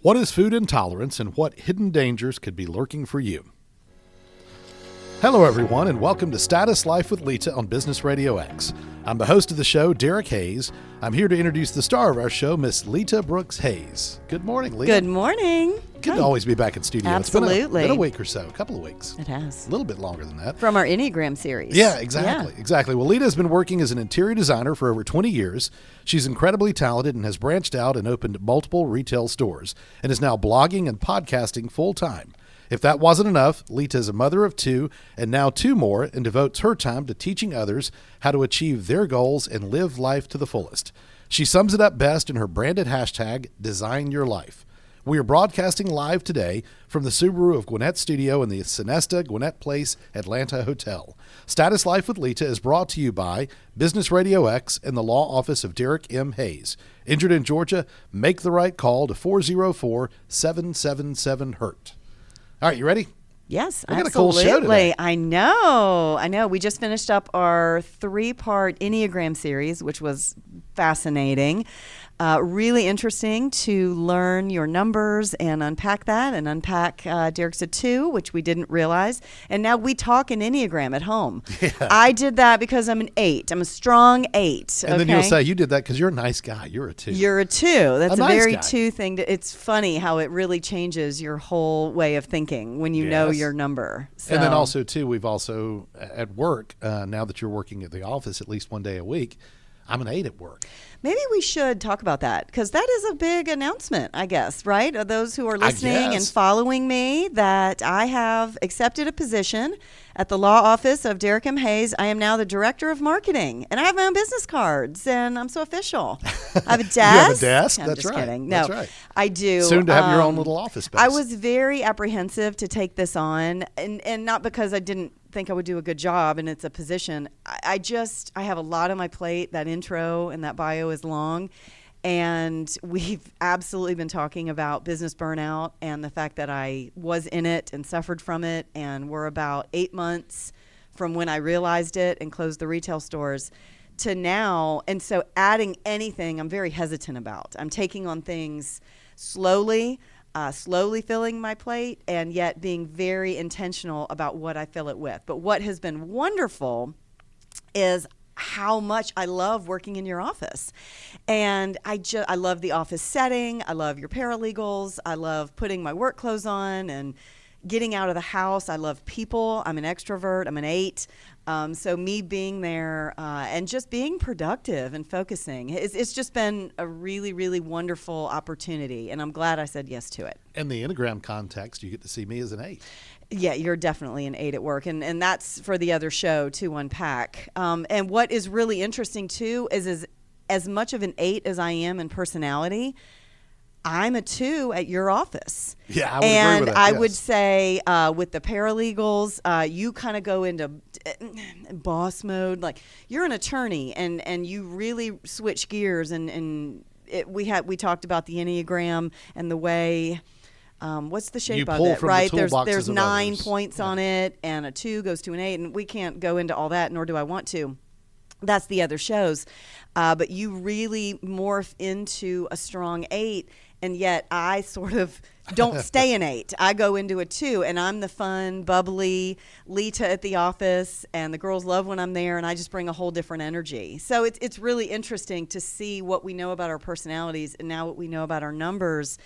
What is food intolerance and what hidden dangers could be lurking for you? Hello, everyone, and welcome to Status Life with Lita on Business RadioX. I'm the host of the show, Derek Hayes. I'm here to introduce the star of our show, Miss Lita Brooks Hayes. Good morning, Lita. Good morning. Good to always be back in studio. Absolutely. It's been a week or so, a couple of weeks. It has. A little bit longer than that. From our Enneagram series. Yeah, exactly. Well, Lita has been working as an interior designer for over 20 years. She's incredibly talented and has branched out and opened multiple retail stores and is now blogging and podcasting full time. If that wasn't enough, Lita is a mother of two and now two more and devotes her time to teaching others how to achieve their goals and live life to the fullest. She sums it up best in her branded hashtag, Design Your Life. We are broadcasting live today from the Subaru of Gwinnett studio in the Sonesta Gwinnett Place Atlanta Hotel. Status Life with Lita is brought to you by Business RadioX and the Law Office of Derek M. Hayes. Injured in Georgia? Make the right call to 404-777-HURT. All right, you ready? Yes, we got absolutely. A cool show today. I know. We just finished up our 3-part Enneagram series, which was fascinating. Really interesting to learn your numbers and unpack that and unpack Derek's a 2, which we didn't realize. And now we talk in Enneagram at home. Yeah. I did that because I'm an 8. I'm a strong 8. And then you'll say you did that because you're a nice guy. You're a 2. You're a 2. That's a nice very guy. 2 thing. It's funny how it really changes your whole way of thinking when you know your number. So. And then also, too, we've also, at work, now that you're working at the office at least one day a week, I'm an 8 at work. Maybe we should talk about that because that is a big announcement, I guess, right? Of those who are listening and following me, that I have accepted a position at the law office of Derek M. Hayes. I am now the director of marketing, and I have my own business cards, and I'm so official. I have a desk. You have a desk? I'm That's just right. kidding. No, That's right. I do. Soon to have your own little office space. I was very apprehensive to take this on, and not because I didn't think I would do a good job and it's a position. I have a lot on my plate. That intro and that bio is long, and we've absolutely been talking about business burnout and the fact that I was in it and suffered from it, and we're about 8 months from when I realized it and closed the retail stores to now. And so adding anything I'm very hesitant about. I'm taking on things slowly filling my plate, and yet being very intentional about what I fill it with. But what has been wonderful is how much I love working in your office. And I love the office setting. I love your paralegals. I love putting my work clothes on and getting out of the house. I love people. I'm an extrovert. I'm an 8. So me being there and just being productive and focusing, it's just been a really, really wonderful opportunity. And I'm glad I said yes to it. In the Enneagram context, you get to see me as an 8. Yeah, you're definitely an 8 at work. And that's for the other show to unpack. And what is really interesting, too, is as much of an 8 as I am in personality, I'm a 2 at your office. Yeah, I would agree with that. I would say with the paralegals, you kind of go into boss mode. Like you're an attorney, and you really switch gears. We talked about the Enneagram and the way. What's the shape of it? Right? There's 9 points on it, and a 2 goes to an 8, and we can't go into all that, nor do I want to. That's the other shows. But you really morph into a strong 8. And yet I sort of don't stay an 8. I go into a 2, and I'm the fun, bubbly Lita at the office, and the girls love when I'm there, and I just bring a whole different energy. So it's really interesting to see what we know about our personalities and now what we know about our numbers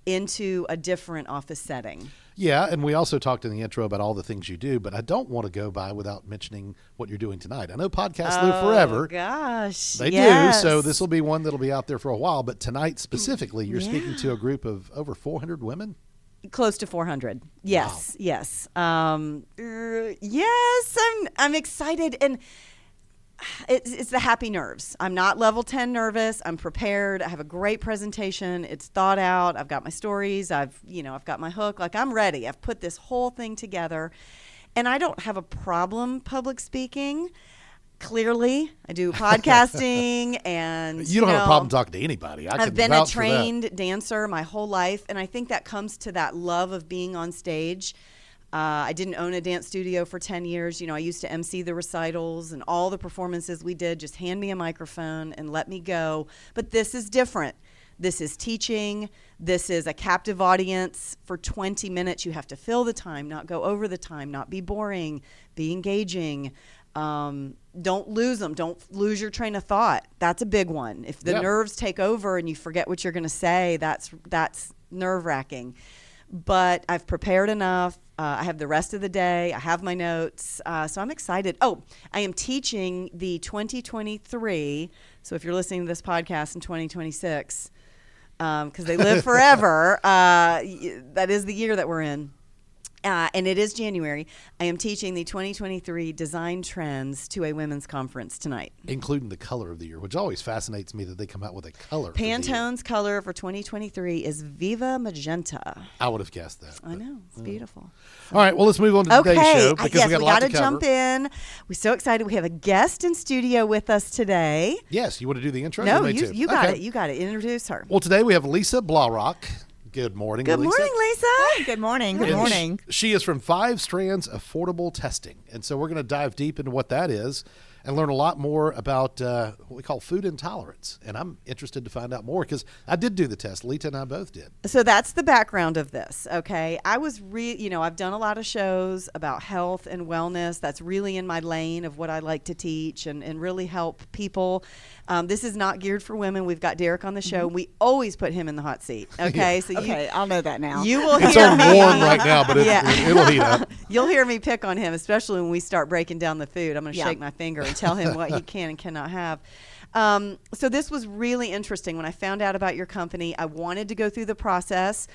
into a different office setting. Yeah, and we also talked in the intro about all the things you do, but I don't want to go by without mentioning what you're doing tonight. I know podcasts live forever. Oh, gosh. They do, so this will be one that'll be out there for a while. But tonight specifically, you're speaking to a group of over 400 women? Close to 400. Yes, wow. Yes. Yes, I'm excited, and it's the happy nerves. I'm not level 10 nervous. I'm prepared. I have a great presentation. It's thought out. I've got my stories. I've got my hook. Like, I'm ready. I've put this whole thing together, and I don't have a problem public speaking. Clearly, I do podcasting, and you don't have a problem talking to anybody. I've been a trained dancer my whole life, and I think that comes to that love of being on stage. I didn't own a dance studio for 10 years. I used to MC the recitals and all the performances we did. Just hand me a microphone and let me go. But this is different. This is teaching. This is a captive audience for 20 minutes. You have to fill the time, not go over the time, not be boring, be engaging. Don't lose them. Don't lose your train of thought. That's a big one. If the nerves take over and you forget what you're going to say, that's nerve-wracking. But I've prepared enough. I have the rest of the day. I have my notes. So I'm excited. Oh, I am teaching the 2023. So if you're listening to this podcast in 2026, because they live forever, that is the year that we're in. And it is January. I am teaching the 2023 design trends to a women's conference tonight. Including the color of the year, which always fascinates me that they come out with a color. Pantone's color for 2023 is Viva Magenta. I would have guessed that. I know. It's beautiful. All right. Well, let's move on to today's show because we got a lot to cover. Jump in. We're so excited. We have a guest in studio with us today. Yes. You want to do the intro? No, you got it. You got it. Introduce her. Well, today we have Lisa Blaurock. Good morning, Lisa. Good morning, Lisa. Hi, good morning. Good morning. She is from 5 Strands Affordable Testing. And so we're going to dive deep into what that is and learn a lot more about what we call food intolerance. And I'm interested to find out more because I did do the test. Lita and I both did. So that's the background of this, okay? I was I've done a lot of shows about health and wellness. That's really in my lane of what I like to teach and really help people. This is not geared for women. We've got Derek on the show. We always put him in the hot seat, okay? So I'll know that now. You will it's hear on me. warm right now, but it'll heat up. You'll hear me pick on him, especially when we start breaking down the food. I'm going to shake my finger and tell him what he can and cannot have. So this was really interesting. When I found out about your company, I wanted to go through the process.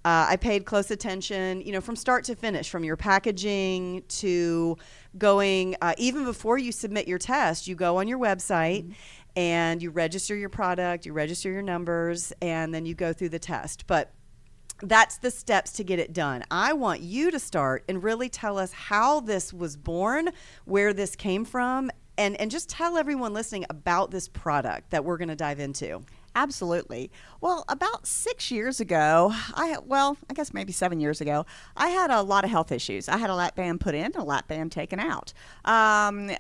I paid close attention, from start to finish, from your packaging to going, even before you submit your test, you go on your website and you register your product, you register your numbers, and then you go through the test. But that's the steps to get it done. I want you to start and really tell us how this was born, where this came from, and just tell everyone listening about this product that we're going to dive into. Absolutely. Well, about 6 years ago, I guess maybe 7 years ago, I had a lot of health issues. I had a lap band put in and a lap band taken out. And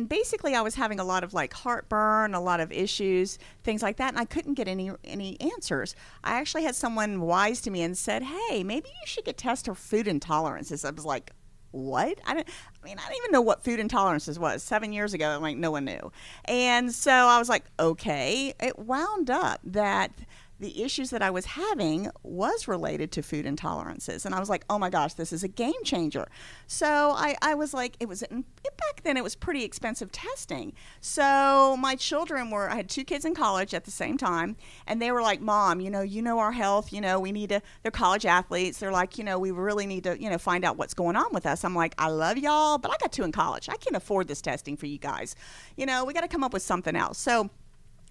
basically I was having a lot of heartburn, a lot of issues, things like that, and I couldn't get any answers. I actually had someone wise to me and said, hey, maybe you should get tested for food intolerances. I was like, what? I didn't even know what food intolerances was. 7 years ago, no one knew. And so I was like, okay. It wound up that the issues that I was having was related to food intolerances. And I was like, oh my gosh, this is a game changer. So I was like, back then it was pretty expensive testing. So my children I had 2 kids in college at the same time, and they were like, Mom, you know our health, we need to, they're college athletes. They're like, we really need to, find out what's going on with us. I'm like, I love y'all, but I got 2 in college. I can't afford this testing for you guys. We got to come up with something else. So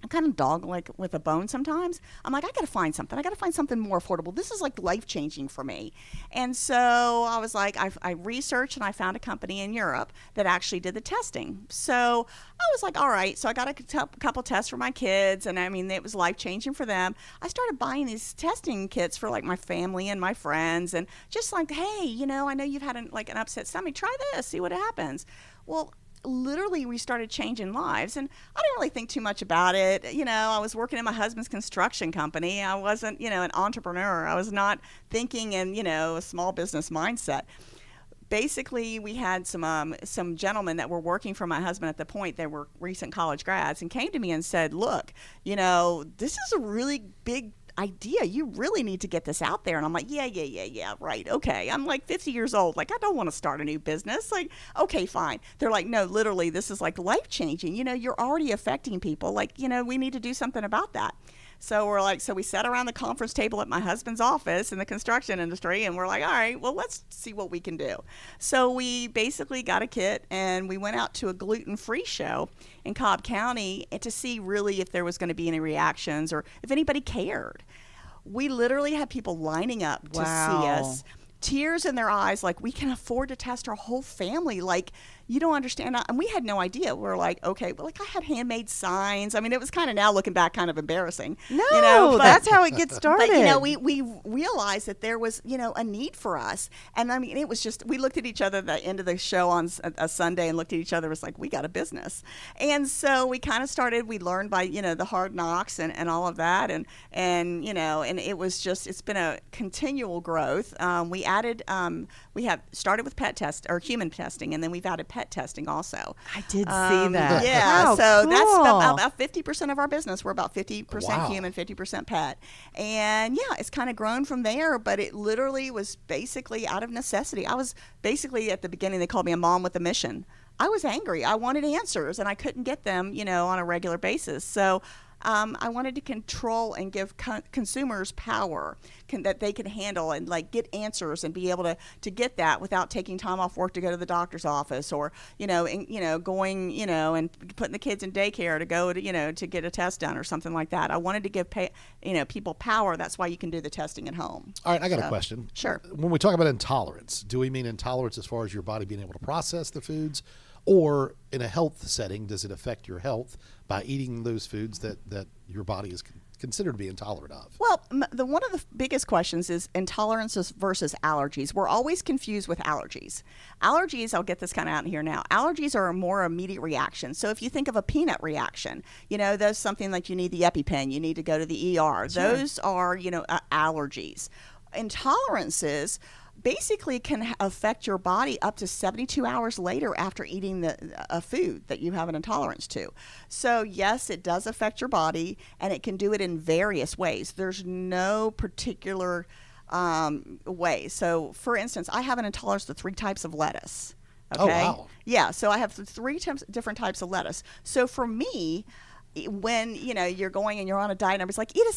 I'm kind of dog with a bone sometimes. I'm like, I got to find something. I got to find something more affordable. This is life-changing for me. And so I was like, I researched and I found a company in Europe that actually did the testing. So I was like, all right. So I got a couple tests for my kids, and it was life-changing for them. I started buying these testing kits for my family and my friends, and just hey, I know you've had an upset stomach. Try this, see what happens. Well, literally we started changing lives, and I didn't really think too much about it. I was working in my husband's construction company. I wasn't, an entrepreneur. I was not thinking in, a small business mindset. Basically, we had some gentlemen that were working for my husband at the point. They were recent college grads and came to me and said, look, this is a really big idea. You really need to get this out there. And I'm like, yeah, right. Okay. I'm 50 years old. I don't want to start a new business. Okay, fine. They're like, no, literally, this is life changing. You're already affecting people. We need to do something about that. So so we sat around the conference table at my husband's office in the construction industry, and we're like, all right, well, let's see what we can do. So we basically got a kit, and we went out to a gluten-free show in Cobb County to see really if there was going to be any reactions or if anybody cared. We literally had people lining up to see us. Tears in their eyes, we can afford to test our whole family. you don't understand. And we had no idea. We're like, okay, well, like I had handmade signs. I mean, it was kind of, now looking back, kind of embarrassing. No, that's how it gets started. But, we realized that there was, a need for us. And I mean, it was just, we looked at each other at the end of the show on a Sunday and looked at each other, was like, we got a business. And so we kind of started, we learned by, the hard knocks and all of that. And it was just, it's been a continual growth. We added, we have started with pet test or human testing, and then we've added pet testing also. I did see that. Yeah, Wow, so cool. that's about 50% of our business. We're about 50% Wow. human, 50% pet. And yeah, it's kind of grown from there, but it literally was basically out of necessity. I was basically, at the beginning, they called me a mom with a mission. I was angry. I wanted answers, and I couldn't get them, on a regular basis. So I wanted to control and give consumers power that they can handle and like get answers and be able to get that without taking time off work to go to the doctor's office or going and putting the kids in daycare to go to get a test done or something like that. I wanted to give people power. That's why you can do the testing at home. All right, I got a question. Sure. When we talk about intolerance, do we mean intolerance as far as your body being able to process the foods? Or in a health setting, does it affect your health by eating those foods that your body is considered to be intolerant of? Well, one of the biggest questions is intolerances versus allergies. We're always confused with allergies. Allergies, I'll get this kind of out in here now. Allergies are a more immediate reaction. So if you think of a peanut reaction, there's something like you need the EpiPen, you need to go to the ER. Sure. Those are, allergies. Intolerances basically can affect your body up to 72 hours later after eating a food that you have an intolerance to. So yes, it does affect your body, and it can do it in various ways. There's no particular way. So for instance, I have an intolerance to 3 types of lettuce. Okay? Oh, wow. Yeah, so I have 3 different types of lettuce. So for me, when you're going and you're on a diet, and everybody's like, eat a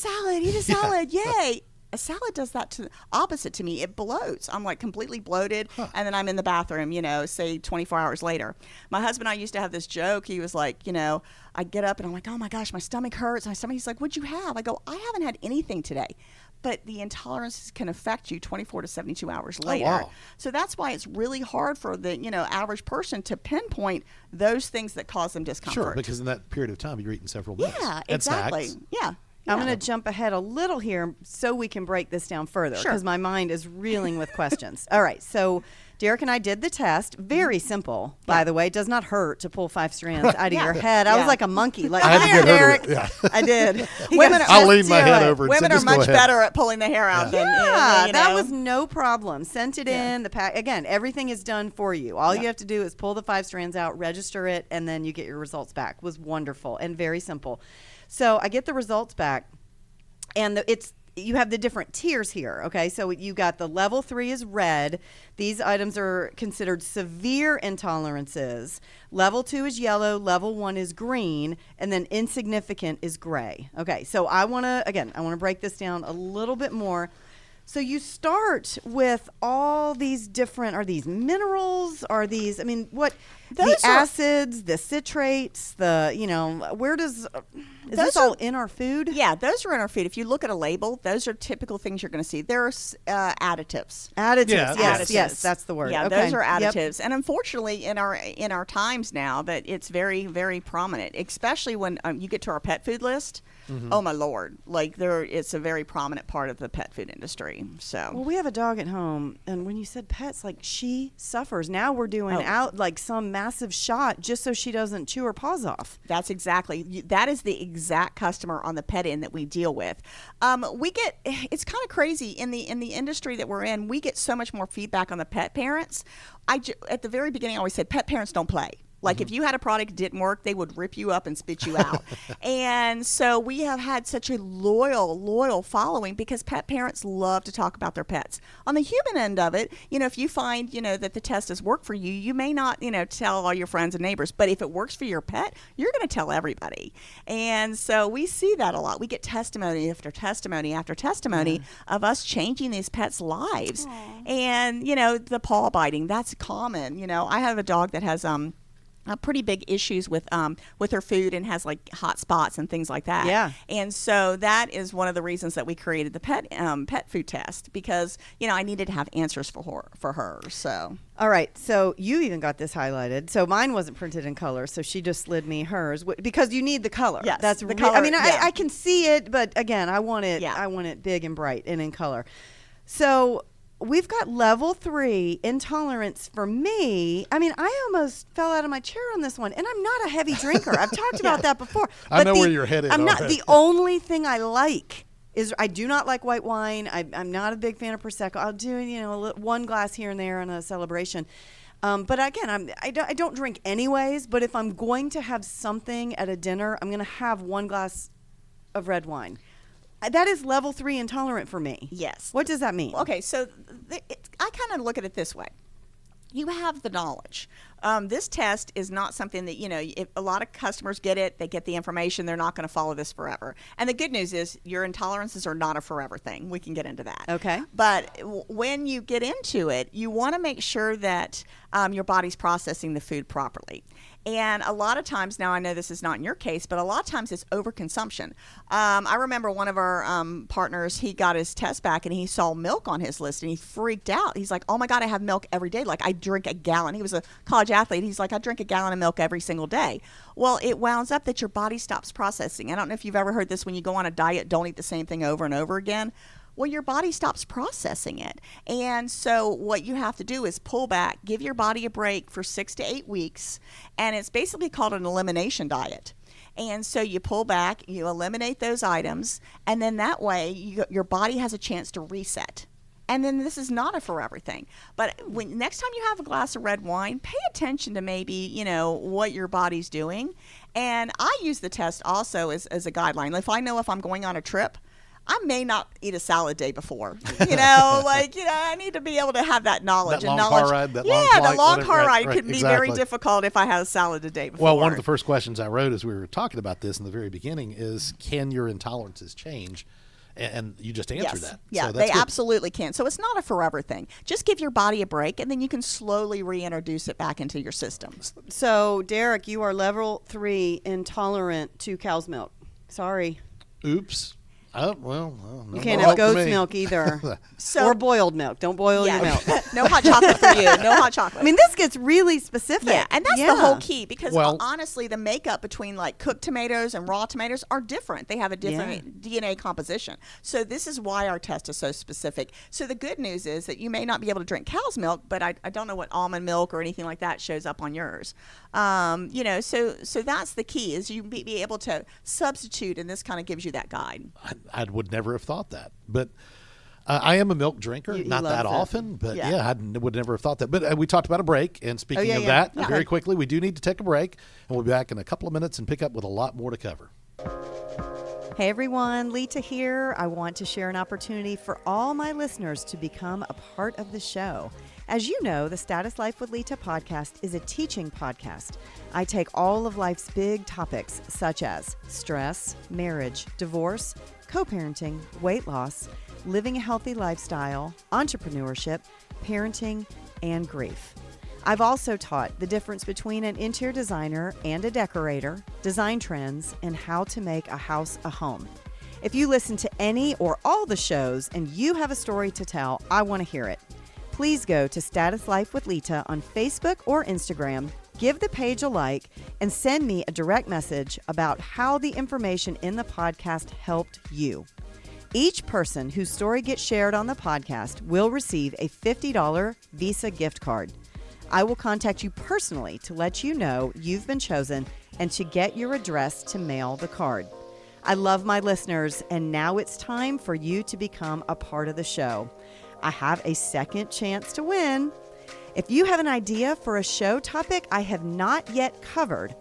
salad, yay. A salad does that opposite to me. It bloats. I'm like completely bloated, and then I'm in the bathroom, say 24 hours later. My husband and I used to have this joke. He was like, I get up and I'm like, oh my gosh, my stomach hurts. He's like, what'd you have? I go, I haven't had anything today. But the intolerances can affect you 24 to 72 hours later. Oh, wow. So that's why it's really hard for the average person to pinpoint those things that cause them discomfort. Sure, because in that period of time, you're eating several meals. Yeah, and exactly. snacks. Yeah. I'm going to jump ahead a little here so we can break this down further because my mind is reeling with questions. All right. So Derek and I did the test. Very simple, by the way. It does not hurt to pull 5 strands out of your head. I was like a monkey. Like, I had to get Derek. rid of it. Yeah. I did. I'll lean my head over. Women are much better at pulling the hair out than that was no problem. Sent it in. The pack again. Everything is done for you. All you have to do is pull the 5 strands out, register it, and then you get your results back. It was wonderful and very simple. So I get the results back. And you have the different tiers here, okay? So you got the level 3 is red. These items are considered severe intolerances. Level 2 is yellow. Level 1 is green. And then insignificant is gray. Okay, so I want to break this down a little bit more. So you start with all these different, are these minerals? Are these, the acids, the citrates, is this all in our food? Yeah, those are in our food. If you look at a label, those are typical things you're going to see. There's additives. Additives, yes, that's the word. Yeah, okay. Those are additives. Yep. And unfortunately, in our times now, that it's very, very prominent, especially when you get to our pet food list. Mm-hmm. Oh my Lord! It's a very prominent part of the pet food industry. So, well, we have a dog at home, and when you said pets, like she suffers. Now we're doing out like some massive shot just so she doesn't chew her paws off. That is the exact customer on the pet end that we deal with. It's kind of crazy in the industry that we're in. We get so much more feedback on the pet parents. At the very beginning, I always said pet parents don't play. Like if you had a product that didn't work, they would rip you up and spit you out. And so we have had such a loyal following because pet parents love to talk about their pets. On the human end of it, if you find, that the test has worked for you, you may not, tell all your friends and neighbors. But if it works for your pet, you're going to tell everybody. And so we see that a lot. We get testimony after testimony after testimony of us changing these pets' lives. Aww. And, the paw biting, that's common. I have a dog that has pretty big issues with her food and has like hot spots and things like that. Yeah. And so that is one of the reasons that we created the pet food test, because I needed to have answers for her. So. All right. So you even got this highlighted. So mine wasn't printed in color, so she just slid me hers because you need the color. Yes, That's the color. I mean, yeah. I can see it, but again, I want it. Yeah. I want it big and bright and in color. So we've got level 3 intolerance for me. I mean, I almost fell out of my chair on this one, and I'm not a heavy drinker. I've talked about that before. I know where you're headed. I'm not. already. The only thing I like is I do not like white wine. I'm not a big fan of Prosecco. I'll do one glass here and there in a celebration. But again, I don't drink anyways. But if I'm going to have something at a dinner, I'm going to have one glass of red wine. That is level 3 intolerant for me. Yes. What does that mean? Okay, so I kind of look at it this way. You have the knowledge. This test is not something that, if a lot of customers get it, they get the information, they're not going to follow this forever. And the good news is your intolerances are not a forever thing. We can get into that. Okay. But when you get into it, you want to make sure that your body's processing the food properly. And a lot of times, now I know this is not in your case, but a lot of times it's overconsumption. I remember one of our partners, he got his test back and he saw milk on his list and he freaked out. He's like, oh my God, I have milk every day. Like I drink a gallon. He was a college athlete. He's like, I drink a gallon of milk every single day. Well, it wounds up that your body stops processing. I don't know if you've ever heard this, when you go on a diet, don't eat the same thing over and over again. Well, your body stops processing it. And so what you have to do is pull back, give your body a break for 6 to 8 weeks. And it's basically called an elimination diet. And so you pull back, you eliminate those items, and then that way your body has a chance to reset. And then this is not a forever thing. But next time you have a glass of red wine, pay attention to maybe, what your body's doing. And I use the test also as a guideline. If I know if I'm going on a trip, I may not eat a salad day before, I need to be able to have that knowledge. That long car ride, the flight, long whatever, car ride right, can be exactly. very difficult if I had a salad a day before. Well, one of the first questions I wrote as we were talking about this in the very beginning is, can your intolerances change? And you just answered that. Yeah, so that's they good. absolutely can. So it's not a forever thing. Just give your body a break, and then you can slowly reintroduce it back into your systems. So, Derek, you are level 3 intolerant to cow's milk. Sorry. Oops. Oh, well, no You can't more have milk for goat's me. milk either. So- or boiled milk. Don't boil your milk. No hot chocolate for you. No hot chocolate. I mean, this gets really specific. Yeah, and that's the whole key, because Well- honestly, the makeup between like cooked tomatoes and raw tomatoes are different. They have a different DNA composition. So this is why our test is so specific. So the good news is that you may not be able to drink cow's milk, but I don't know what almond milk or anything like that shows up on yours. So that's the key, is you be able to substitute, and this kind of gives you that guide. I would never have thought that. But I am a milk drinker, He not loves that it. often. But Yeah. I would never have thought that. But we talked about a break. And speaking of that, very quickly, we do need to take a break. And we'll be back in a couple of minutes and pick up with a lot more to cover. Hey everyone, Lita here. I want to share an opportunity for all my listeners to become a part of the show. As you know, the Status Life with Lita podcast is a teaching podcast. I take all of life's big topics such as stress, marriage, divorce, co-parenting, weight loss, living a healthy lifestyle, entrepreneurship, parenting, and grief. I've also taught the difference between an interior designer and a decorator, design trends, and how to make a house a home. If you listen to any or all the shows and you have a story to tell, I want to hear it. Please go to Status Life with Lita on Facebook or Instagram, give the page a like, and send me a direct message about how the information in the podcast helped you. Each person whose story gets shared on the podcast will receive a $50 Visa gift card. I will contact you personally to let you know you've been chosen and to get your address to mail the card. I love my listeners, and now it's time for you to become a part of the show. I have a second chance to win. If you have an idea for a show topic I have not yet covered,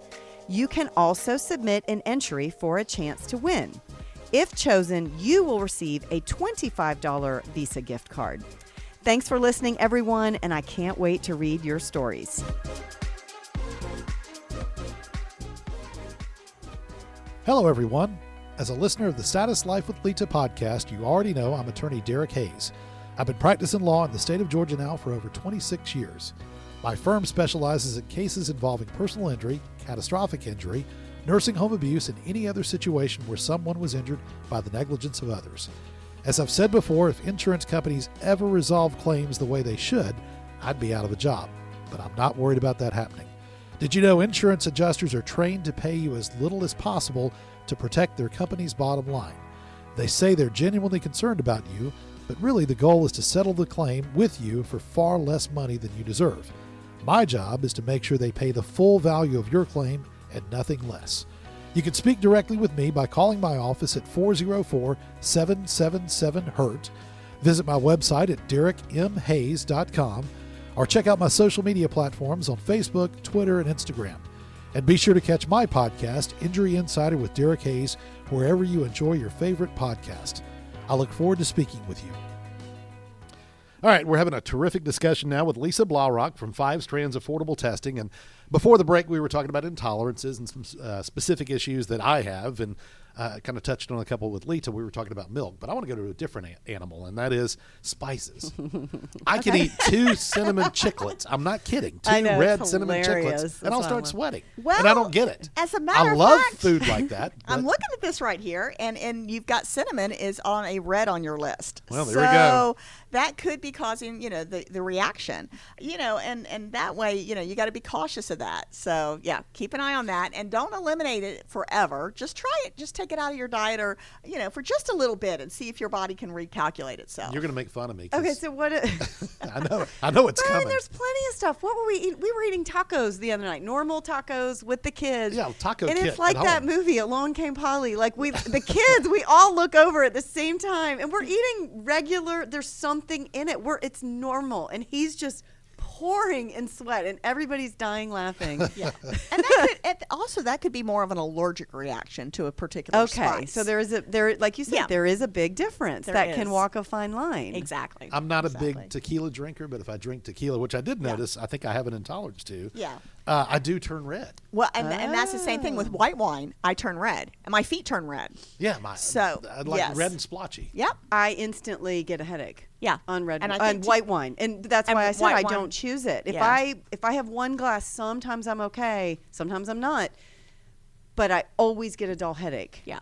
you can also submit an entry for a chance to win. If chosen, you will receive a $25 Visa gift card. Thanks for listening, everyone, and I can't wait to read your stories. Hello, everyone. As a listener of the Status Life with Lita podcast, you already know I'm attorney Derek Hayes. I've been practicing law in the state of Georgia now for over 26 years. My firm specializes in cases involving personal injury, catastrophic injury, nursing home abuse, and any other situation where someone was injured by the negligence of others. As I've said before, if insurance companies ever resolve claims the way they should, I'd be out of a job. But I'm not worried about that happening. Did you know insurance adjusters are trained to pay you as little as possible to protect their company's bottom line? They say they're genuinely concerned about you, but really the goal is to settle the claim with you for far less money than you deserve. My job is to make sure they pay the full value of your claim and nothing less. You can speak directly with me by calling my office at 404-777-HURT. Visit my website at derekmhayes.com or check out my social media platforms on Facebook, Twitter, and Instagram. And be sure to catch my podcast, Injury Insider with Derek Hayes, wherever you enjoy your favorite podcast. I look forward to speaking with you. All right, we're having a terrific discussion now with Lisa Blaurock from 5 Strands Affordable Testing. And before the break, we were talking about intolerances and some specific issues that I have, and kind of touched on a couple with Lita. We were talking about milk, but I want to go to a different animal, and that is spices. I can eat 2 cinnamon chiclets. I'm not kidding. 2 red cinnamon chiclets, and I'll start sweating. Well, and I don't get it. As a matter of fact, I love food like that. I'm looking at this right here, and you've got cinnamon is on a red on your list. Well, there we go. So that could be causing, the reaction, and that way, you got to be cautious of that. So yeah, keep an eye on that, and don't eliminate it forever. Just try it. Just take it out of your diet, or for just a little bit, and see if your body can recalculate itself. You're going to make fun of me. Okay, so what? I know it's coming. There's plenty of stuff. What were we eating? We were eating tacos the other night. Normal tacos with the kids. Yeah, taco and kit it's like at that home. movie, Along Came Polly. Like the kids, we all look over at the same time, and we're eating regular. There's something in it. It's normal, and he's just pouring in sweat, and everybody's dying laughing. Yeah, and that could be more of an allergic reaction to a particular spice. So like you said, there is a big difference that can walk a fine line. Exactly. I'm not a big tequila drinker, but if I drink tequila, which I did notice, I think I have an intolerance to. Yeah. I do turn red. Well, and that's the same thing with white wine. I turn red, and my feet turn red. Yeah, so I like red and splotchy. Yep. I instantly get a headache. Yeah. On red and on white wine, and that's why I said I don't choose it. If I have one glass, sometimes I'm okay, sometimes I'm not, but I always get a dull headache. Yeah.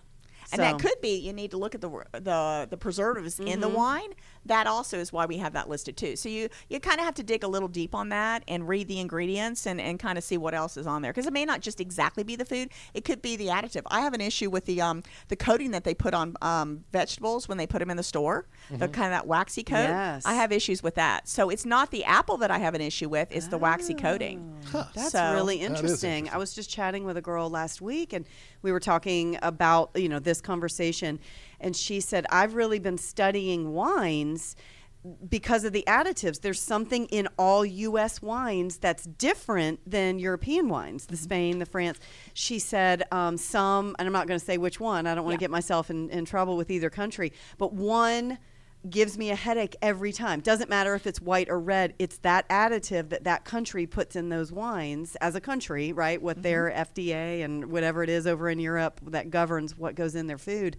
And that could be, you need to look at the preservatives in the wine. That also is why we have that listed too. So you kind of have to dig a little deep on that and read the ingredients and kind of see what else is on there. Because it may not just exactly be the food. It could be the additive. I have an issue with the coating that they put on vegetables when they put them in the store, the kind of that waxy coat. Yes. I have issues with that. So it's not the apple that I have an issue with. It's the waxy coating. Huh. That's really interesting. I was just chatting with a girl last week, and we were talking about this conversation, and she said, I've really been studying wines because of the additives. There's something in all U.S. wines that's different than European wines, the Spain, the France. She said some, and I'm not going to say which one, I don't want to get myself in trouble with either country, but one gives me a headache every time. Doesn't matter if it's white or red. It's that additive that country puts in those wines as a country, right? With their FDA and whatever it is over in Europe that governs what goes in their food.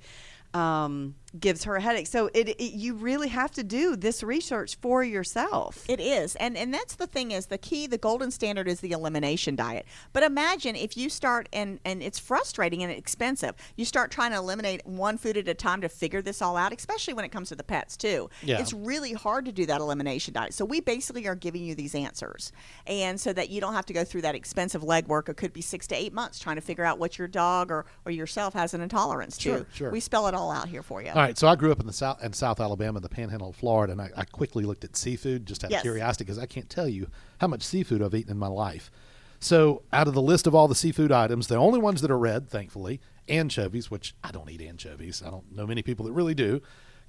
Gives her a headache. So you really have to do this research for yourself. It is. And that's the thing is the golden standard is the elimination diet. But imagine if you start, and it's frustrating and expensive, you start trying to eliminate one food at a time to figure this all out, especially when it comes to the pets too. Yeah. It's really hard to do that elimination diet. So we basically are giving you these answers. And so that you don't have to go through that expensive legwork. It could be 6 to 8 months trying to figure out what your dog or yourself has an intolerance to. Sure. We spell it all out here for you. All right, so I grew up in South Alabama, the Panhandle of Florida, and I quickly looked at seafood just out of curiosity because I can't tell you how much seafood I've eaten in my life. So out of the list of all the seafood items, the only ones that are red, thankfully, anchovies, which I don't eat anchovies. I don't know many people that really do.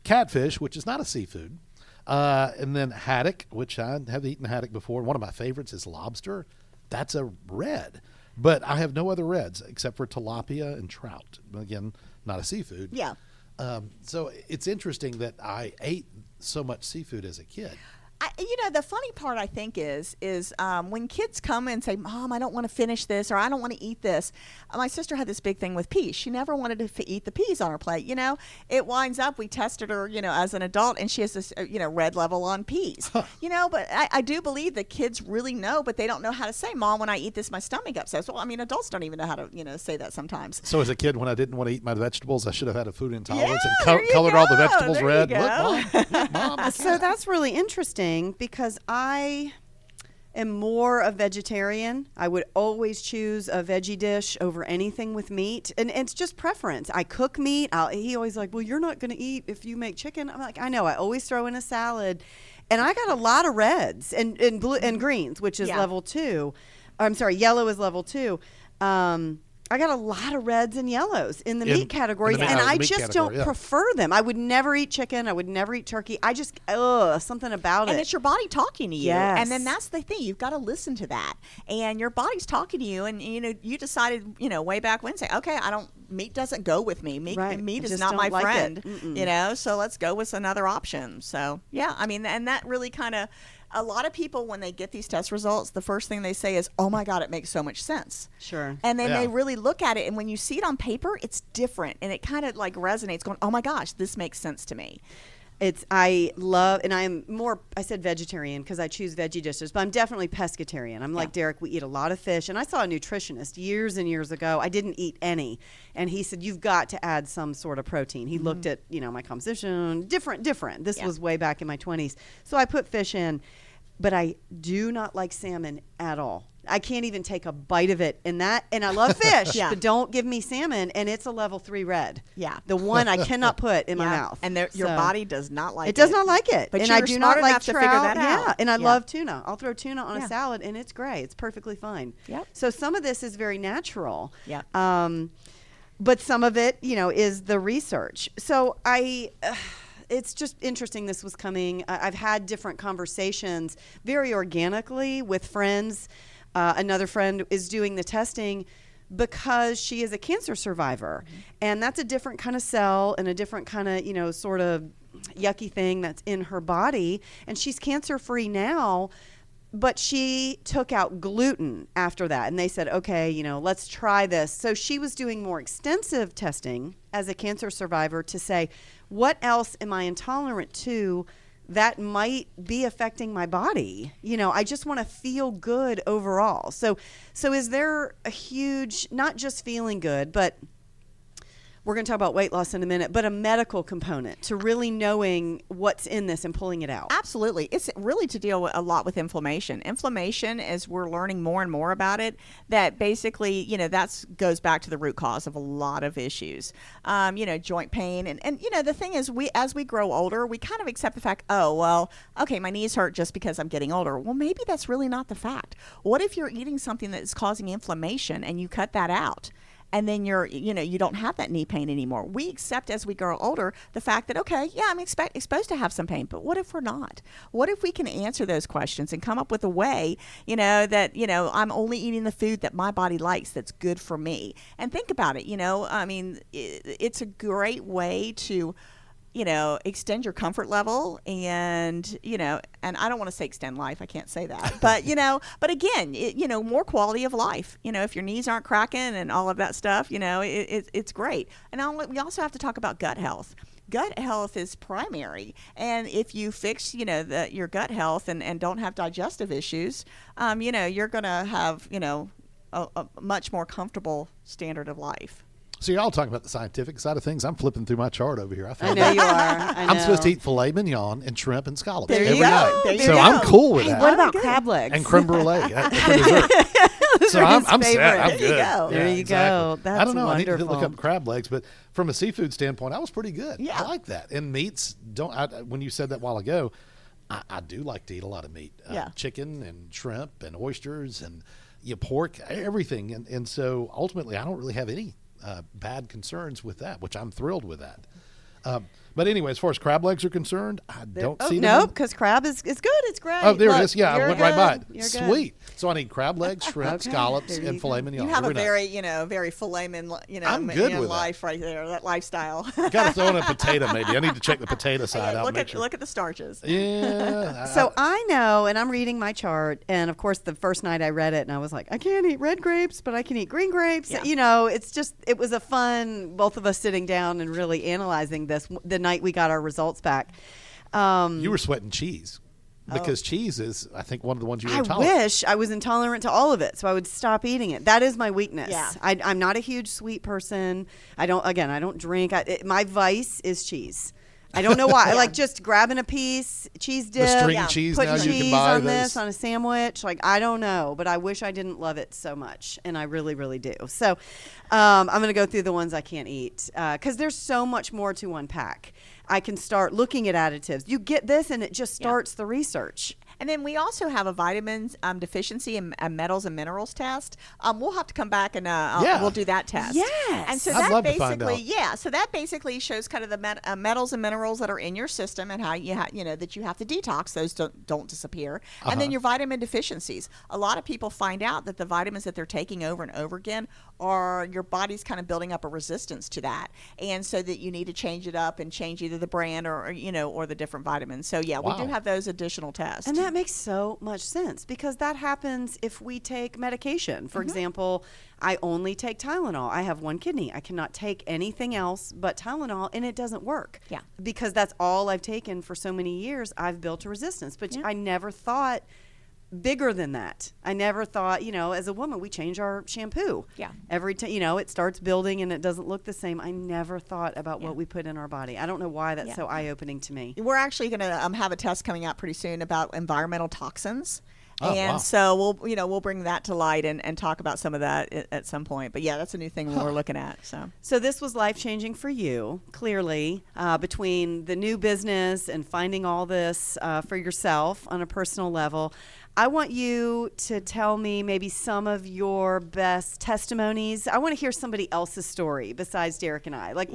Catfish, which is not a seafood. And then haddock, which I have eaten haddock before. One of my favorites is lobster. That's a red. But I have no other reds except for tilapia and trout. Again, not a seafood. Yeah. So it's interesting that I ate so much seafood as a kid. The funny part I think is when kids come and say, "Mom, I don't want to finish this," or "I don't want to eat this." My sister had this big thing with peas. She never wanted to eat the peas on her plate. It winds up we tested her, as an adult, and she has this, red level on peas. But I do believe that kids really know, but they don't know how to say, "Mom, when I eat this, my stomach upsets." Well, adults don't even know how to, say that sometimes. So as a kid, when I didn't want to eat my vegetables, I should have had a food intolerance Yeah, and colored all the vegetables There red. you go. Look, Mom, I So can't. that's really interesting because I am more a vegetarian. I would always choose a veggie dish over anything with meat. And it's just preference. I cook meat. He always like, well, you're not going to eat if you make chicken. I'm like, I know. I always throw in a salad. And I got a lot of reds and blue and greens, which is level 2. I'm sorry, yellow is level 2. I got a lot of reds and yellows in the meat categories, and I just don't prefer them. I would never eat chicken. I would never eat turkey. I just, something about it. And it's your body talking to you. Yes. And then that's the thing. You've got to listen to that. And your body's talking to you, and, you decided, way back when, say, okay, meat doesn't go with me. Meat is not my friend, so let's go with another option. So, and that really kind of, a lot of people, when they get these test results, the first thing they say is, oh my God, it makes so much sense. Sure. And then they really look at it, and when you see it on paper, it's different, and it kind of like resonates, going, oh my gosh, this makes sense to me. I love, and I'm more, I said vegetarian because I choose veggie dishes, but I'm definitely pescatarian. I'm like Derek, we eat a lot of fish. And I saw a nutritionist years and years ago. I didn't eat any. And he said, you've got to add some sort of protein. He looked at, my composition, different. This was way back in my 20s. So I put fish in, but I do not like salmon at all. I can't even take a bite of it. And I love fish, but don't give me salmon. And it's a level 3 red. Yeah. The one I cannot put in my mouth. And your body does not like it. It does not like it. But and you're I do smart not like enough trout. to figure that out. Yeah. And I love tuna. I'll throw tuna on a salad, and it's great. It's perfectly fine. Yep. So some of this is very natural. Yeah. But some of it, is the research. So it's just interesting this was coming. I've had different conversations very organically with friends. Another friend is doing the testing because she is a cancer survivor. Mm-hmm. And that's a different kind of cell and a different kind of, sort of yucky thing that's in her body. And she's cancer-free now, but she took out gluten after that. And they said, okay, let's try this. So she was doing more extensive testing as a cancer survivor to say, what else am I intolerant to that might be affecting my body? I just want to feel good overall. So is there a huge, not just feeling good, but we're going to talk about weight loss in a minute, but a medical component to really knowing what's in this and pulling it out? Absolutely. It's really to deal a lot with inflammation. Inflammation, as we're learning more and more about it, that basically, that goes back to the root cause of a lot of issues. Joint pain. And the thing is, as we grow older, we kind of accept the fact, oh, well, okay, my knees hurt just because I'm getting older. Well, maybe that's really not the fact. What if you're eating something that is causing inflammation and you cut that out? And then you don't have that knee pain anymore. We accept as we grow older the fact that, okay, yeah, I'm exposed to have some pain, but what if we're not? What if we can answer those questions and come up with a way, that, I'm only eating the food that my body likes that's good for me? And think about it, it's a great way to extend your comfort level and I don't want to say extend life. I can't say that. But, but again, more quality of life. If your knees aren't cracking and all of that stuff, it's great. And we also have to talk about gut health. Gut health is primary. And if you fix, your gut health and don't have digestive issues, you're going to have, a much more comfortable standard of life. So you're all talking about the scientific side of things. I'm flipping through my chart over here. I know you are. I know. I'm supposed to eat filet mignon and shrimp and scallops There you every go. night. There you So go. I'm cool with Hey, that. what about crab legs? And creme brulee for dessert. So I'm set. I'm There good. you go. There you go. That's I don't know. wonderful. I need to look up crab legs, but from a seafood standpoint, I was pretty good. Yeah. I like that. And meats, when you said that a while ago, I do like to eat a lot of meat. Chicken and shrimp and oysters and pork, everything. And so ultimately, I don't really have any bad concerns with that, which I'm thrilled with that. But anyway, as far as crab legs are concerned, I don't see them. Nope, because crab is good. It's great. Oh, there Look, it is. Yeah, I you're went right by it. good. You're good. Sweet. So I need crab legs, shrimp, Okay, scallops, there you and go. filet mignon. You have a Very nice. very filet mignon, I'm good with that. life right there, that lifestyle. Got to throw in a potato maybe. I need to check the potato side out. Look at the starches. Yeah. So I know, and I'm reading my chart, and of course, the first night I read it, and I was like, I can't eat red grapes, but I can eat green grapes. Yeah. It was a fun, both of us sitting down and really analyzing this the night we got our results back. You were sweating cheese because cheese is, I think, one of the ones you were I intolerant. wish I was intolerant to all of it, so I would stop eating it. That is my weakness. Yeah. I'm not a huge sweet person. I don't drink. My vice is cheese. I don't know why. I like just grabbing a piece, cheese dip, The string cheese putting now you cheese can buy on those. this, on a sandwich. Like, I don't know, but I wish I didn't love it so much, and I really, really do. So I'm going to go through the ones I can't eat because there's so much more to unpack. I can start looking at additives. You get this, and it just starts the research. And then we also have a vitamins deficiency and metals and minerals test. We'll have to come back and we'll do that test. Yes. And so I'd that love to find basically, out. so that basically shows kind of the metals and minerals that are in your system and how that you have to detox. Those don't disappear. And then your vitamin deficiencies. A lot of people find out that the vitamins that they're taking over and over again are your body's kind of building up a resistance to that, and so that you need to change it up and change either the brand or the different vitamins. So yeah, we do have those additional tests. And that makes so much sense because that happens if we take medication. For example, I only take Tylenol. I have one kidney. I cannot take anything else but Tylenol, and it doesn't work. Yeah. Because that's all I've taken for so many years. I've built a resistance. But I never thought bigger than that. I never thought, as a woman, we change our shampoo. Yeah. Every time, it starts building and it doesn't look the same. I never thought about what we put in our body. I don't know why that's so eye-opening to me. We're actually going to have a test coming out pretty soon about environmental toxins. Oh, and wow. so we'll bring that to light and talk about some of that at some point. But yeah, that's a new thing we're looking at. So this was life-changing for you, clearly, between the new business and finding all this for yourself on a personal level. I want you to tell me maybe some of your best testimonies. I want to hear somebody else's story besides Derek and I. Like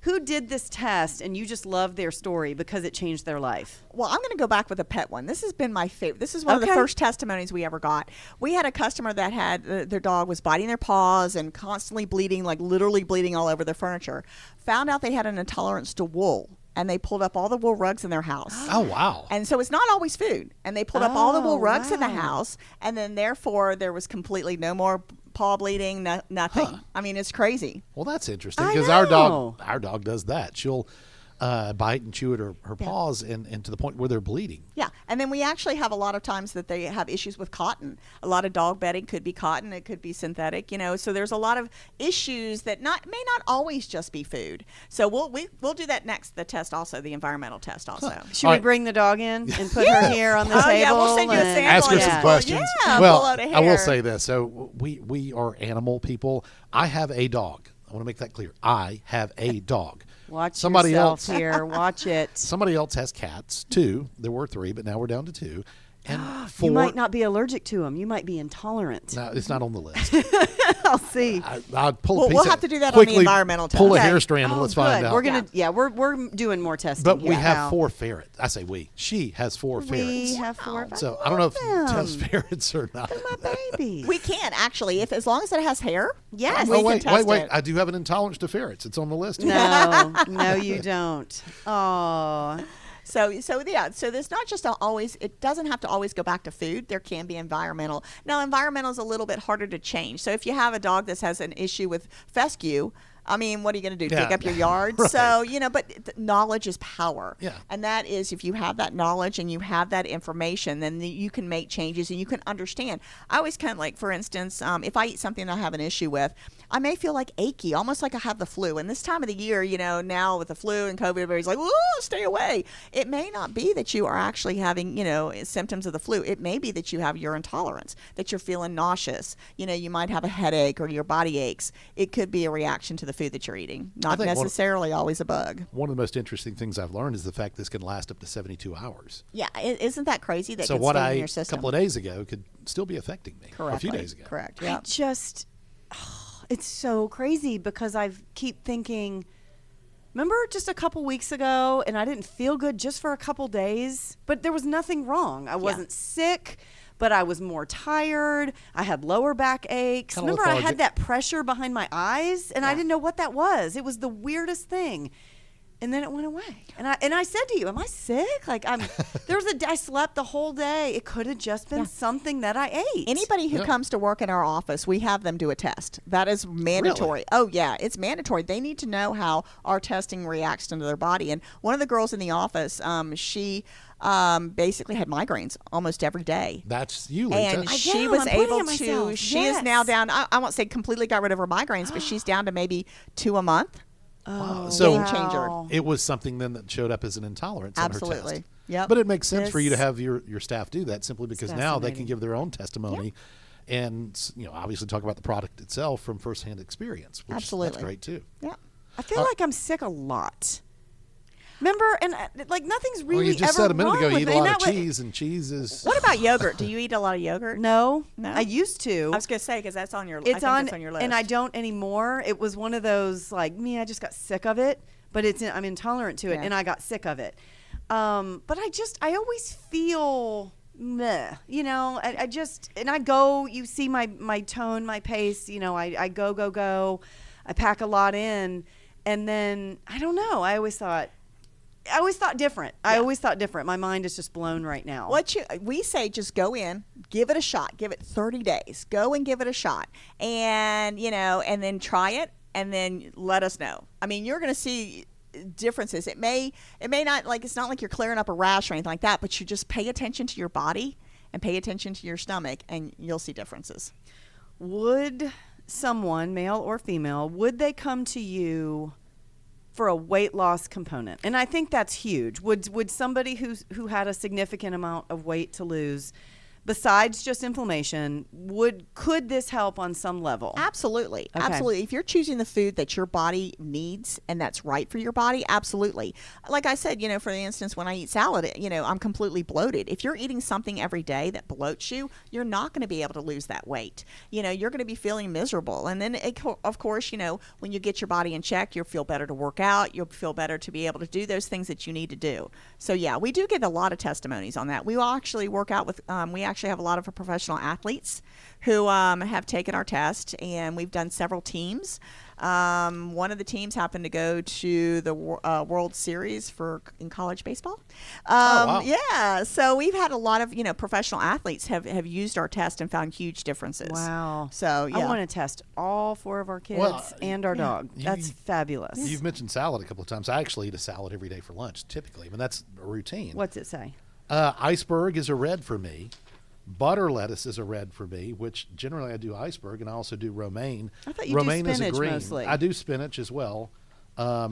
who did this test and you just loved their story because it changed their life? Well, I'm going to go back with a pet one. This has been my favorite. This is one of the first testimonies we ever got. We had a customer that had their dog was biting their paws and constantly bleeding, like literally bleeding all over their furniture. Found out they had an intolerance to wool. And they pulled up all the wool rugs in their house. Oh, wow. And so it's not always food. And they pulled up all the wool rugs in the house. And then therefore there was completely no more paw bleeding, nothing. Huh. I mean, it's crazy. Well, that's interesting I because know. our dog does that. She'll bite and chew at her paws and to the point where they're bleeding. Yeah. And then we actually have a lot of times that they have issues with cotton. A lot of dog bedding could be cotton. It could be synthetic, So there's a lot of issues that may not always just be food. So we'll do that next, the test also, the environmental test also. Should we bring the dog in and put her here on the table? Yeah, we'll send you a sample. Ask her some questions. Yeah, well, pull out a hair. I will say this. So we are animal people. I have a dog. I want to make that clear. I have a dog. Watch somebody yourself else here. Watch it. Somebody else has cats, 2. There were 3, but now we're down to 2. And 4. You might not be allergic to them. You might be intolerant. No, it's not on the list. I'll see. I'll pull a piece We'll of- have to do that on the quickly environmental test. Pull a Okay. hair strand and let's find out. We're gonna, we're doing more testing. But we here have now. 4 ferrets. I say we. She has 4 ferrets. We have 4. So I don't know if them. test ferrets or not. They're my babies. We can actually, as long as it has hair. Yes. we Oh, can wait. test it. I do have an intolerance to ferrets. It's on the list. No, you don't. Oh, So there's not just it doesn't have to always go back to food. There can be environmental. Now, environmental is a little bit harder to change. So if you have a dog that has an issue with fescue, I mean, what are you going to do? Yeah. Dig up your yard? Right. So, but knowledge is power. Yeah. And that is, if you have that knowledge and you have that information, then you can make changes and you can understand. I always kind of like, for instance, if I eat something that I have an issue with, I may feel like achy, almost like I have the flu. And this time of the year, now with the flu and COVID, everybody's like, "Ooh, stay away." It may not be that you are actually having, symptoms of the flu. It may be that you have your intolerance, that you're feeling nauseous. You might have a headache or your body aches. It could be a reaction to the food that you're eating, not think necessarily always a bug. One of the most interesting things I've learned is the fact this can last up to 72 hours. Yeah, isn't that crazy? That So can what stay I in your ate a system. couple of days ago could still be affecting me. Or a few days ago. Correct. I Yeah. just, it's so crazy because I keep thinking, Remember just a couple weeks ago, and I didn't feel good just for a couple days, but there was nothing wrong. I wasn't sick, but I was more tired. I had lower back aches. Kinda Remember, I lethargic. had that pressure behind my eyes, and I didn't know what that was. It was the weirdest thing. And then it went away. And I said to you, am I sick? Like I slept the whole day. It could have just been something that I ate. Anybody who comes to work in our office, we have them do a test. That is mandatory. Really? Oh, yeah, it's mandatory. They need to know how our testing reacts into their body. And one of the girls in the office, she basically had migraines almost every day. That's you, Lisa. And she am. was I'm pointing able at myself. to, she is now down, I won't say completely got rid of her migraines, but she's down to maybe 2 a month. Oh, So- Game changer. It was something then that showed up as an intolerance on her Absolutely. test. Yep. But it makes sense for you to This- have your staff do that simply because now they can fascinating. give their own testimony and obviously talk about the product itself from firsthand experience. Which Absolutely. That's great too. Yeah. I feel like I'm sick a lot. Remember, and like nothing's really Well, you just ever said a minute wrong ago you with eat me. a lot And of that wa- cheese, and cheese is. What about yogurt? Do you eat a lot of yogurt? No, No? I used to. I was going to say, because that's on your, it's I think it's on your list. and I don't anymore. It was one of those like me. I just got sick of it, but I'm intolerant to it, Yeah. and I got sick of it. But I always feel meh. I just and I go. You see my tone, my pace. I go. I pack a lot in, and then I don't know. I always thought different. I always thought different. My mind is just blown right now. We say just go in, give it a shot, give it 30 days, go and give it a shot, and and then try it, and then let us know. I mean, you're going to see differences. It may not, like, it's not like you're clearing up a rash or anything like that, but you just pay attention to your body and pay attention to your stomach, and you'll see differences. Would someone, male or female, would they come to you for a weight loss component? And I think that's huge. Would somebody who had a significant amount of weight to lose, besides just inflammation, could this help on some level? Absolutely. Okay. Absolutely. If you're choosing the food that your body needs and that's right for your body, absolutely. Like I said, for instance, when I eat salad, I'm completely bloated. If you're eating something every day that bloats you, you're not going to be able to lose that weight. You're going to be feeling miserable. And then, of course, when you get your body in check, you'll feel better to work out. You'll feel better to be able to do those things that you need to do. So, yeah, we do get a lot of testimonies on that. We will actually work out with, we actually have a lot of professional athletes who have taken our test, and we've done several teams. One of the teams happened to go to the World Series in college baseball. Wow. Yeah, so we've had a lot of professional athletes have used our test and found huge differences. Wow. So yeah, I want to test all 4 of our kids Well, and our dog. That's fabulous. You've mentioned salad a couple of times. I actually eat a salad every day for lunch, typically. I mean, that's a routine. What's it say? Iceberg is a red for me. Butter lettuce is a red for me, which generally I do iceberg, and I also do romaine. I thought you do romaine is a spinach green. mostly. I do spinach as well. I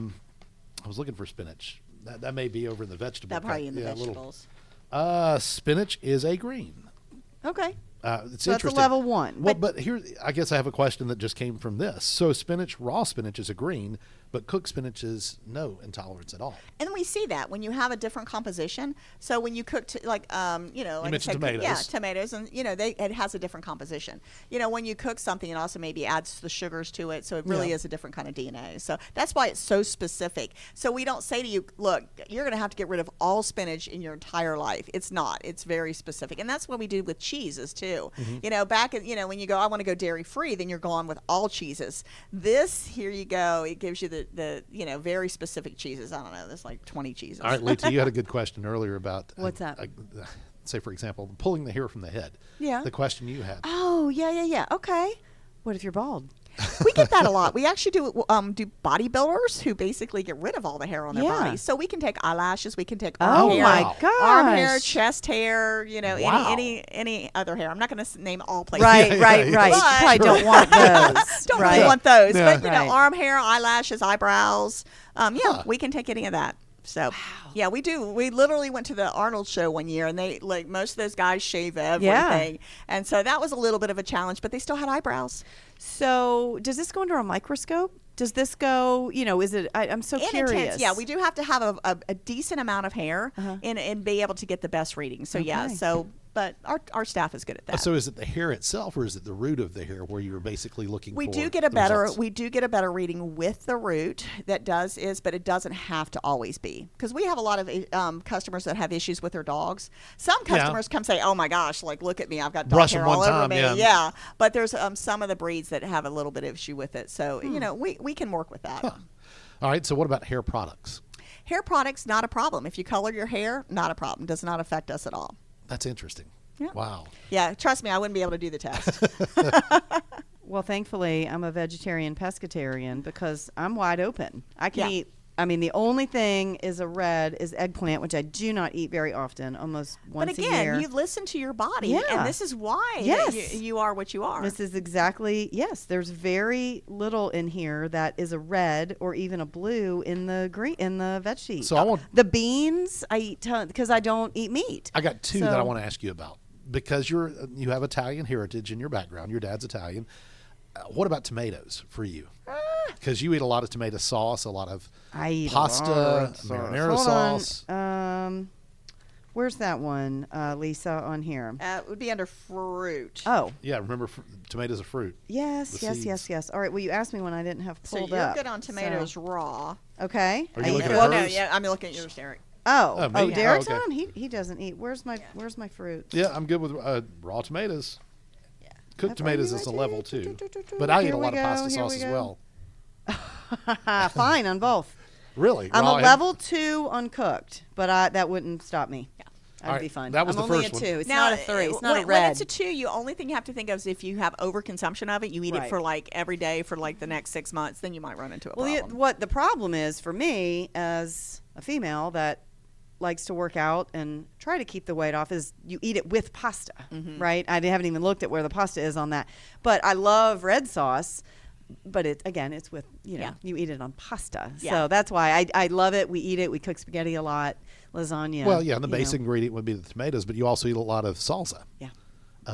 was looking for spinach. That may be over in the vegetable. that probably cut. in the Yeah, a little- vegetables. Spinach is a green. Okay. It's So that's a interesting. level 1. Well, but here, I guess I have a question that just came from this. So raw spinach is a green, but cooked spinach is no intolerance at all. And we see that when you have a different composition. So when you cook, like like I mentioned said, tomatoes. yeah, tomatoes, and it has a different composition. When you cook something, it also maybe adds the sugars to it, so it really Yeah. is a different kind of DNA. So that's why it's so specific. So we don't say to you, look, you're going to have to get rid of all spinach in your entire life. It's not. It's very specific, and that's what we do with cheeses too. Back at when you go, I want to go dairy free, then you're going with all cheeses. This, here you go. It gives you the very specific cheeses. I don't know. There's like 20 cheeses. All right, Lita, you had a good question earlier about What's that? Say, for example, pulling the hair from the head. Yeah. The question you had. Oh, yeah. Okay. What if you're bald? We get that a lot. We actually do bodybuilders who basically get rid of all the hair on their Yeah. body. So we can take eyelashes, we can take Oh, arm hair, my arm hair, gosh. chest hair, Wow. any other hair. I'm not going to name all places. Right. yeah, You But- probably don't want those. Don't right. really want those, Yeah. but Right. arm hair, eyelashes, eyebrows. Huh. We can take any of that. So yeah, we do. We literally went to the Arnold show one year, and they most of those guys shave everything, and so that was a little bit of a challenge. But they still had eyebrows. So does this go under a microscope? Does this go, is it, I'm so curious. Intense, yeah, we do have to have a decent amount of hair Uh-huh. and be able to get the best reading. So yeah, Okay. so but our staff is good at that. So is it the hair itself, or is it the root of the hair where you're basically looking We for do get a the better results? we do get a better reading with the root. But it doesn't have to always be, because we have a lot of customers that have issues with their dogs. Some customers come say, "Oh my gosh, like look at me, I've got dog Brush hair them all one over time, me." yeah. But there's some of the breeds that have a little bit of issue with it. So we can work with that. Huh. All right. So what about hair products? Hair products, not a problem. If you color your hair, not a problem. Does not affect us at all. That's interesting. Yeah. Wow. Yeah, trust me, I wouldn't be able to do the test. Well, thankfully, I'm a vegetarian pescatarian because I'm wide open. I can eat. I mean, the only thing is eggplant, which I do not eat very often, almost once a year. But again, you listen to your body, and this is why you are what you are. This is exactly, there's very little in here that is a red or even a blue in the veggie. So the beans, I eat because I don't eat meat. I got two that I want to ask you about, because you have Italian heritage in your background. Your dad's Italian. What about tomatoes for you? Because you eat a lot of tomato sauce, a lot of pasta, marinara sauce. Where's that one, Lisa, on here? It would be under fruit. Oh. Yeah, remember, tomatoes are fruit. Yes. All right, well, you asked me when I didn't have pulled up. So you're good on tomatoes raw. Okay. Are you looking at Well, hers? no, I'm looking at yours, Derek. Oh, me? Derek's Oh, okay. on? He doesn't eat. Where's my fruit? Yeah, I'm good with raw tomatoes. Yeah. Cooked tomatoes is a level too. But I eat a lot of pasta sauce as well. Fine on both. Really? I'm Raw a level 2 uncooked, but that wouldn't stop me. Yeah. I'd All right, be fine. that was I'm the only first a one. 2. It's Now, not a 3. It's not when, a red. When it's a 2, you only thing you have to think of is if you have overconsumption of it, you eat it for like every day for like the next 6 months, then you might run into a problem. What the problem is for me as a female that likes to work out and try to keep the weight off is you eat it with pasta, right? I haven't even looked at where the pasta is on that. But I love red sauce. But it's with, you eat it on pasta. Yeah. So that's why I love it. We eat it. We cook spaghetti a lot, lasagna. Well, yeah, and the basic ingredient would be the tomatoes, but you also eat a lot of salsa. Yeah.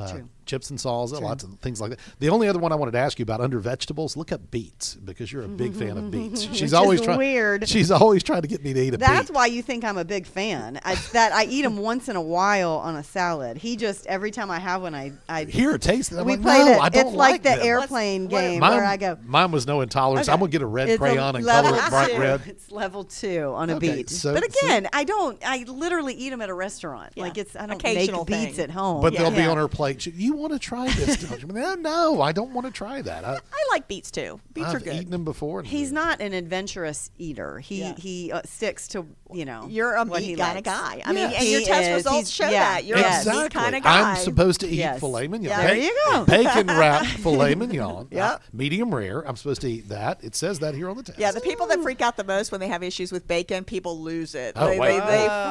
True. Chips and salsa, lots of things like that. The only other one I wanted to ask you about under vegetables, look up beets, because you're a big fan of beets. She's always trying. Weird. She's always trying to get me to eat a beet. That's why you think I'm a big fan. I eat them once in a while on a salad. He just every time I have one, I Hear a taste. I'm we like, played no, it. I don't It's like the them. airplane game Mine, where I go. Mine was no intolerance. Okay. I'm gonna get a red It's crayon and level color it bright 2. red. It's level 2 on a Okay, beet. so- but again, I literally eat them at a restaurant. Yeah. Like I don't Occasional make beets thing. at home. But they'll be Yeah. on her plate. You want to try this? Don't you? No, I don't want to try that. I like beets too. Beets I've are good. eaten them before. And He's not an adventurous eater. He sticks to You're a what meat he kind of likes. guy. I mean, Yes. and your He test is. results He's- show yeah. that. You're a meat Exactly. kind of guy. I'm supposed to eat Yes. filet mignon. Yeah. There you go. Bacon wrapped filet mignon. Yep. Medium rare. I'm supposed to eat that. It says that here on the test. Yeah, the people that freak out the most when they have issues with bacon, people lose it. Oh, they wait.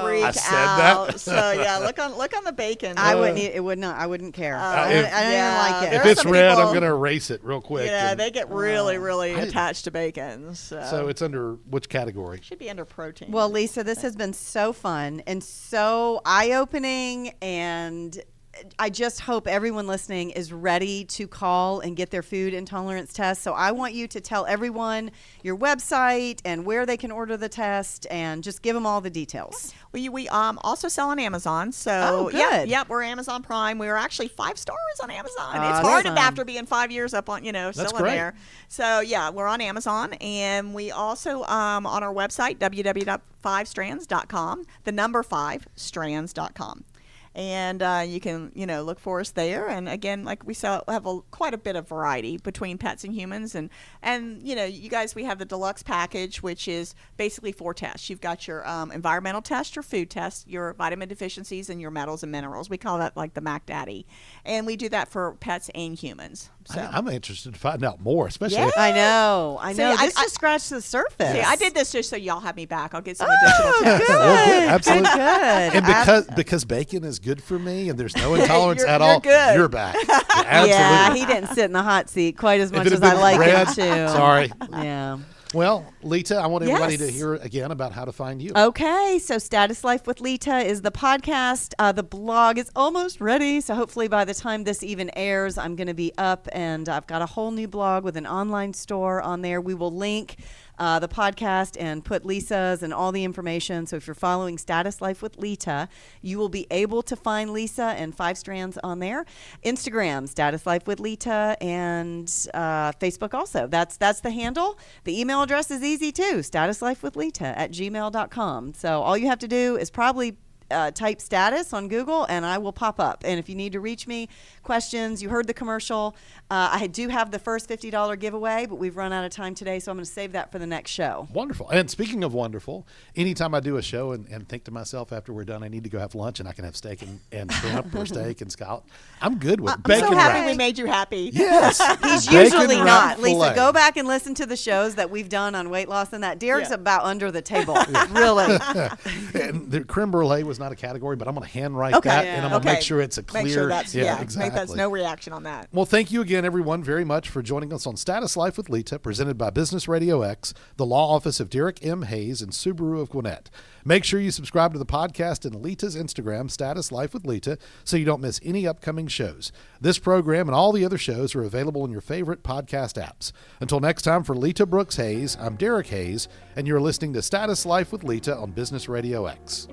freak I said that. out. So yeah, look on the bacon. I wouldn't eat it. Would not. I wouldn't care. I don't yeah, even like it. there If are it's some red, people- I'm going to erase it real quick. Yeah, and- they get really didn't- attached to bacon. So it's under which category? should be under protein. Well, Lisa, this has been so fun and so eye-opening, and I just hope everyone listening is ready to call and get their food intolerance test. So I want you to tell everyone your website and where they can order the test, and just give them all the details. We also sell on Amazon. So Oh, good. Yep, we're Amazon Prime. We are actually 5 stars on Amazon. It's Awesome. hard after being 5 years up on, still in great. there. So yeah, we're on Amazon, and we also on our website www.5strands.com, the number 5strands.com. And you can, look for us there. And again, like we have quite a bit of variety between pets and humans. And you guys, we have the deluxe package, which is basically 4 tests. You've got your environmental test, your food test, your vitamin deficiencies, and your metals and minerals. We call that like the Mac Daddy. And we do that for pets and humans. So I'm interested to find out more, especially. Yeah. I know. See, This just scratched the surface. see, I did this just so y'all have me back. I'll get some Oh, additional tests. good. Well, good, absolutely. Good. And because bacon is good for me and there's no intolerance You're- at you're all, good. you're back. Yeah, absolutely. Yeah, he didn't sit in the hot seat quite as If much it as had I been like red, him to. sorry. Yeah. Well, Lita, I want everybody to Yes. hear again about how to find you. Okay, so Status Life with Lita is the podcast. The blog is almost ready, so hopefully by the time this even airs, I'm going to be up, and I've got a whole new blog with an online store on there. We will link the podcast and put Lisa's and all the information. So if you're following Status Life with Lita, you will be able to find Lisa and 5 Strands on there. Instagram, Status Life with Lita, and Facebook also. That's the handle. The email address is easy too, statuslifewithlita@gmail.com. So all you have to do is probably type status on Google and I will pop up. And if you need to reach me, questions, you heard the commercial. I do have the first $50 giveaway, but we've run out of time today, so I'm going to save that for the next show. Wonderful. And speaking of wonderful, anytime I do a show and think to myself after we're done, I need to go have lunch and I can have steak and shrimp or steak and scallop, I'm good with bacon I'm so happy wraps. we made you happy. Yes. He's Bacon usually wrap not. filet. Lisa, go back and listen to the shows that we've done on weight loss and that. Derek's about under the table. Really. And the creme brulee was not a category, but I'm going to handwrite Okay. that and I'm going to Okay. make sure it's a clear. Make sure that's exactly. Make that's no reaction on that. Well, thank you again, everyone, very much for joining us on Status Life with Lita, presented by Business RadioX, the law office of Derek M. Hayes, and Subaru of Gwinnett. Make sure you subscribe to the podcast and Lita's Instagram, Status Life with Lita, so you don't miss any upcoming shows. This program and all the other shows are available in your favorite podcast apps. Until next time, for Lita Brooks Hayes, I'm Derek Hayes, and you're listening to Status Life with Lita on Business Radio X.